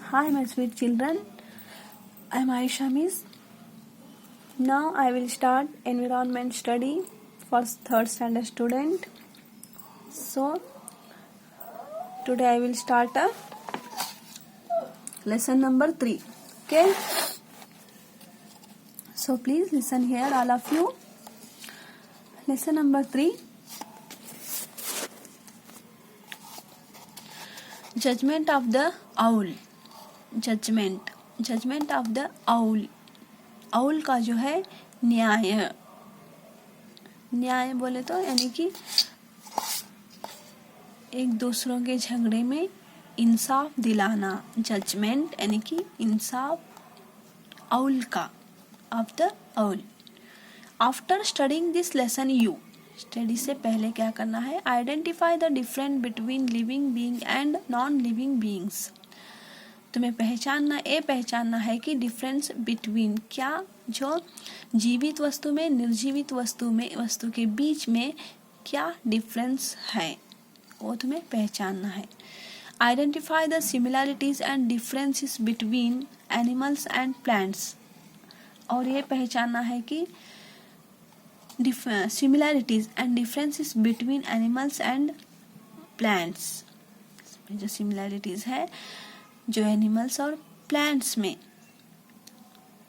Hi, my sweet children. I am Aisha Miss. Now I will start environment study for third standard student. So today I will start a lesson number 3. Okay. So please listen here, all of you. Lesson number 3. Judgment of the owl. Judgment of the owl. owl का जो है न्याय बोले तो यानी कि एक दूसरों के झगड़े में इंसाफ दिलाना. जजमेंट यानी कि इंसाफ आउल का, of the owl. After studying this lesson you, study से पहले क्या करना है? Identify the difference between living being and non living beings. तुम्हें पहचानना है कि डिफरेंस बिटवीन, क्या जो जीवित वस्तु में निर्जीवित वस्तु के बीच में क्या डिफरेंस है, वो तुम्हें पहचानना है. Identify the similarities and differences between animals and plants. और ये पहचानना है कि similarities and differences between animals and plants. जो सिमिलैरिटीज है जो एनिमल्स और प्लांट्स में,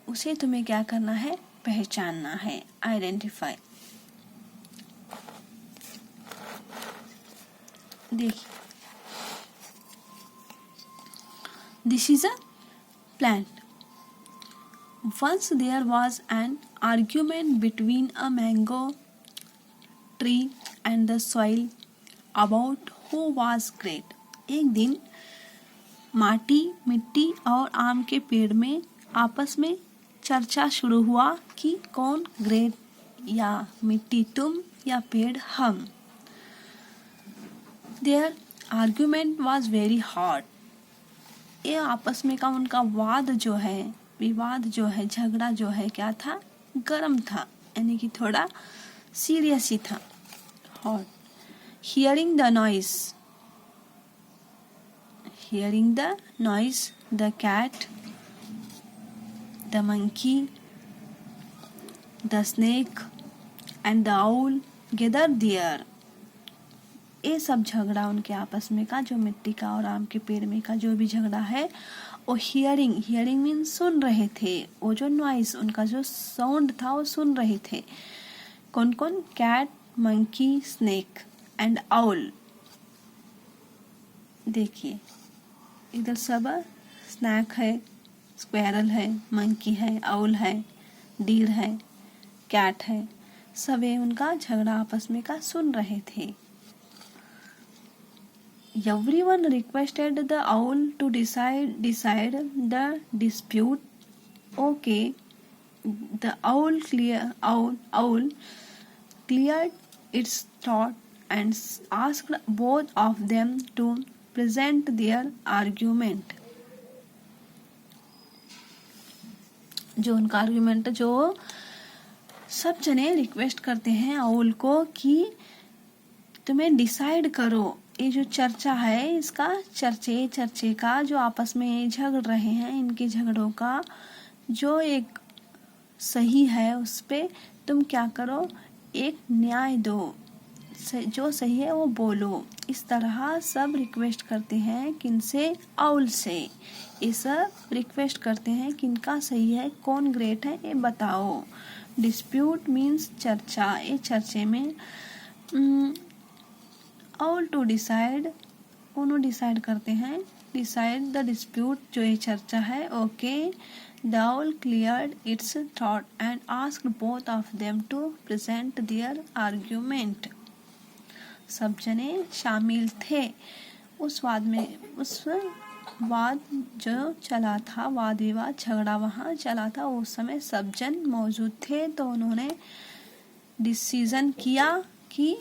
उसे तुम्हें क्या करना है? पहचानना है. आइडेंटिफाई. देखिए, this is a plant. Once there was an argument between a mango tree and the soil about who was great. एक दिन मिट्टी और आम के पेड़ में आपस में चर्चा शुरू हुआ कि कौन ग्रेट, या मिट्टी तुम या पेड़ हम. Their argument was very hot. ये आपस में का उनका विवाद जो है, झगड़ा जो है, क्या था? गर्म था, यानी कि थोड़ा सीरियस ही था. Hot. Hearing the noise, the cat, the monkey, the snake and the owl gathered there. ये सब झगड़ा उनके आपस में का, जो मिट्टी का और आम के पेड़ में का जो भी झगड़ा है, वो हियरिंग मीन सुन रहे थे. वो जो नॉइस, उनका जो साउंड था, वो सुन रहे थे. कौन? Cat, monkey, snake and owl. देखिए, इधर सब स्नैक है, स्क्वेरल है, मंकी है, आउल है, डीर है, कैट है. सब उनका झगड़ा आपस में का सुन रहे थे. Everyone requested the owl to decide the dispute. Okay, the owl cleared its throat and asked both of them to present their argument. जो उनका आर्ग्यूमेंट, जो सब जने रिक्वेस्ट करते हैं आउल को कि तुम्हें डिसाइड करो. ये जो चर्चा है, इसका चर्चे का जो आपस में झगड़ रहे हैं, इनके झगड़ों का जो एक सही है, उस पे तुम क्या करो? एक न्याय दो. जो सही है वो बोलो. इस तरह सब रिक्वेस्ट करते हैं किनसे? आउल से. ये सब रिक्वेस्ट करते हैं किनका सही है, कौन ग्रेट है, ये बताओ. डिस्प्यूट मीन्स चर्चा. ये चर्चे में ऑल टू डिसाइड, उन्होंने डिसाइड करते हैं. डिसाइड द डिस्प्यूट, जो ये चर्चा है. Okay, the owl cleared its thought and asked both of them to present their argument. सब जने शामिल थे उस वाद जो चला था, वाद विवाद झगड़ा वहाँ चला था. उस समय सब जन मौजूद थे, तो उन्होंने डिसीजन किया कि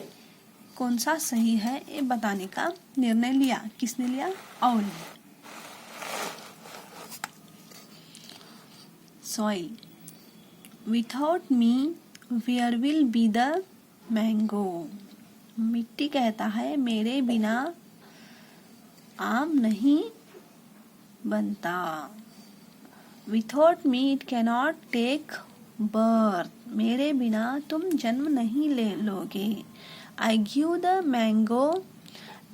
कौन सा सही है, ये बताने का निर्णय लिया. किसने लिया? Owl. Soil. Without me where will be the mango. मिट्टी कहता है, मेरे बिना आम नहीं बनता। Without me it cannot take birth, मेरे बिना तुम जन्म नहीं ले लोगे। I give the mango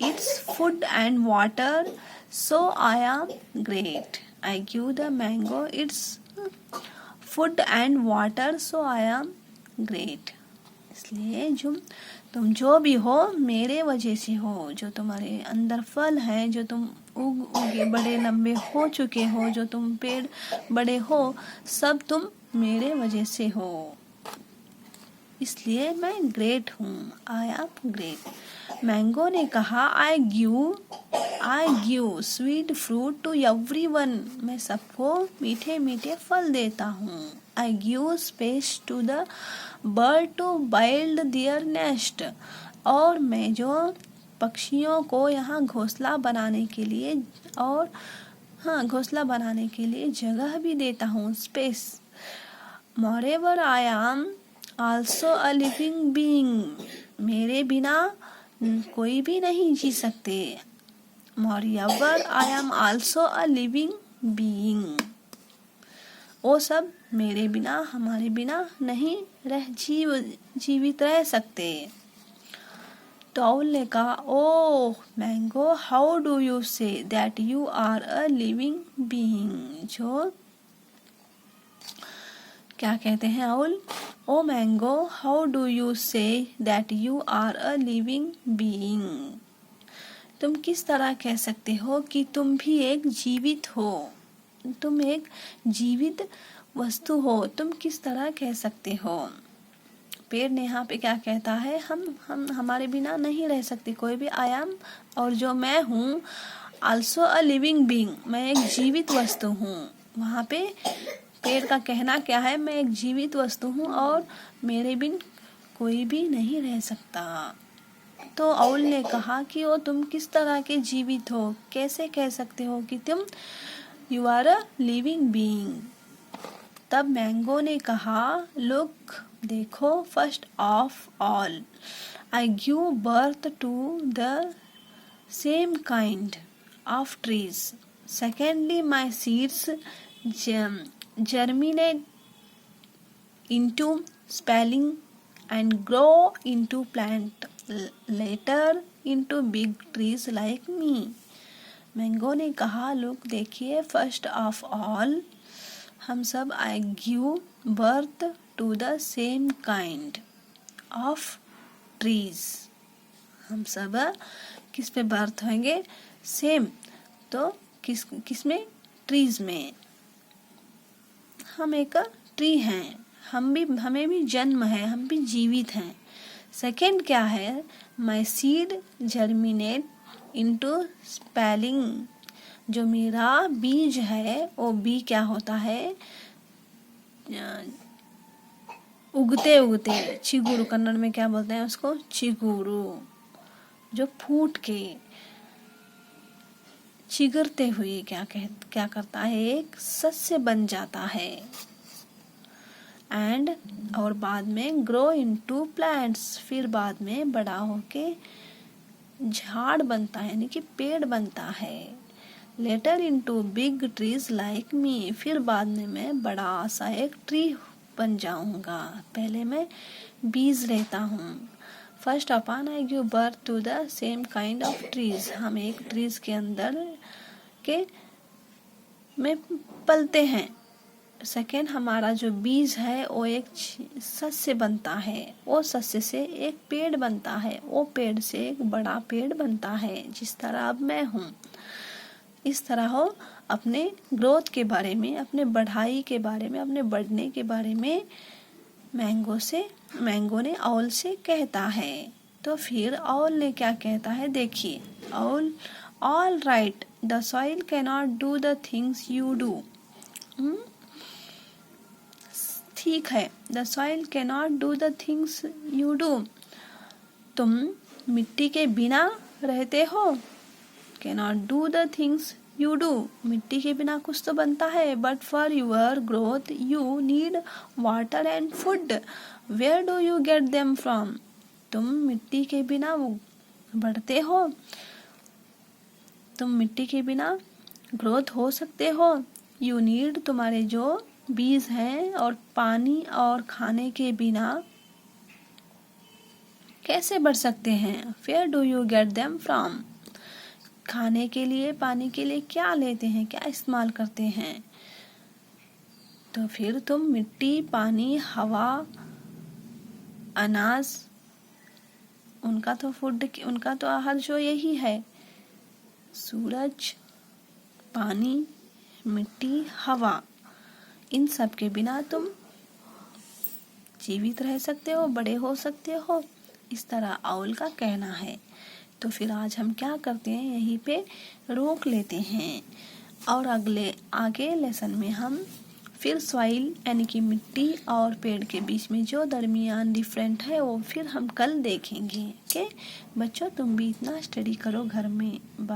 its food and water, so I am great. I give the mango its food and water, so I am great. इसलिए तुम जो भी हो मेरे वजह से हो। जो तुम्हारे अंदर फल है, जो तुम उगे बड़े लंबे हो चुके हो, जो तुम पेड़ बड़े हो, सब तुम मेरे वजह से हो। इसलिए मैं ग्रेट हूँ। आई एम ग्रेट। मैंगो ने कहा I give sweet fruit to everyone, मैं सबको मीठे मीठे फल देता हूँ। I give space to the bird to build their nest, और मैं जो पक्षियों को यहाँ घोंसला बनाने के लिए जगह भी देता हूँ, space. Moreover I am also a living being, मेरे बिना कोई भी नहीं जी सकते। Moreover I am also a living being, वो सब मेरे बिना, हमारे बिना नहीं जीवित रह सकते। तो आउल ने कहा, oh mango, how do you say that you are a living being. जो क्या कहते हैं owl? Oh mango, how do you say that you are a living being, तुम किस तरह कह सकते हो कि तुम भी एक जीवित हो, तुम एक जीवित वस्तु हो, तुम किस तरह कह सकते हो। पेड़ ने यहाँ पे क्या कहता है, हम हमारे बिना नहीं रह सकते कोई भी। आई एम, और जो मैं हूँ, आल्सो अ लिविंग बीइंग, मैं एक जीवित वस्तु हूँ। वहाँ पे पेड़ का कहना क्या है, मैं एक जीवित वस्तु हूँ और मेरे बिन कोई भी नहीं रह सकता। तो आउल ने कहा कि वो तुम किस तरह के जीवित हो, कैसे कह सकते हो कि तुम you are a living being. तब मैंगो ने कहा, लुक, देखो, first of all I give birth to the same kind of trees, secondly my seeds germinate into spelling and grow into plant, later into big trees like me। Mango ने कहा, look, देखिए, first of all हम सब I give birth to the same kind of trees, हम सब किस पे birth होंगे, सेम, तो किस में, ट्रीज में। हम एक ट्री हैं, हमें भी जन्म है, हम भी जीवित हैं। सेकंड क्या है, माई सीड जर्मिनेट इनटू स्पेलिंग, जो मेरा बीज है वो बी क्या होता है, उगते उगते, चिगुरु, कन्नड़ में क्या बोलते हैं उसको, चिगुरु, जो फूट के चिगरते हुए क्या करता है, एक सस्य बन जाता है। एंड, और बाद में ग्रो इनटू प्लांट्स, फिर बाद में बड़ा होके झाड़ बनता है, यानी कि पेड़ बनता है। Later into big trees like me, फिर बाद में मैं बड़ा सा एक ट्री बन जाऊंगा। पहले मैं बीज रहता हूँ। First upon I give birth to the same kind of trees, हम एक ट्रीज के अंदर के में पलते हैं। सेकेंड, हमारा जो बीज है वो एक सस्य बनता है, वो सस्य से एक पेड़ बनता है, वो पेड़ से एक बड़ा पेड़ बनता है। जिस तरह अब मैं हूँ, इस तरह हो अपने ग्रोथ के बारे में, अपने बढ़ाई के बारे में, अपने बढ़ने के बारे में मैंगो ने आउल से कहता है। तो फिर आउल ने क्या कहता है, देखिए, owl, all right, the soil cannot do the things you do. ठीक है, the soil cannot do the things you do, तुम मिट्टी के बिना रहते हो, cannot do the things you do, मिट्टी के बिना कुछ तो बनता है। But for your growth you need water and food, where do you get them from, तुम मिट्टी के बिना बढ़ते हो, तुम मिट्टी के बिना ग्रोथ हो सकते हो। यू नीड, तुम्हारे जो बीज हैं और पानी और खाने के बिना कैसे बढ़ सकते हैं। Where do you get them from, खाने के लिए पानी के लिए क्या लेते हैं, क्या इस्तेमाल करते हैं। तो फिर तुम मिट्टी, पानी, हवा, अनाज, उनका तो फूड, उनका तो आहार जो यही है। सूरज, पानी, मिट्टी, हवा, इन सब के बिना तुम जीवित रह सकते हो, बड़े हो सकते हो, इस तरह आउल का कहना है। तो फिर आज हम क्या करते हैं, यहीं पे रोक लेते हैं और आगे लेसन में हम फिर सॉइल यानी कि मिट्टी और पेड़ के बीच में जो दरमियान डिफरेंट है वो फिर हम कल देखेंगे। ओके बच्चों, तुम भी इतना स्टडी करो घर में। बाय।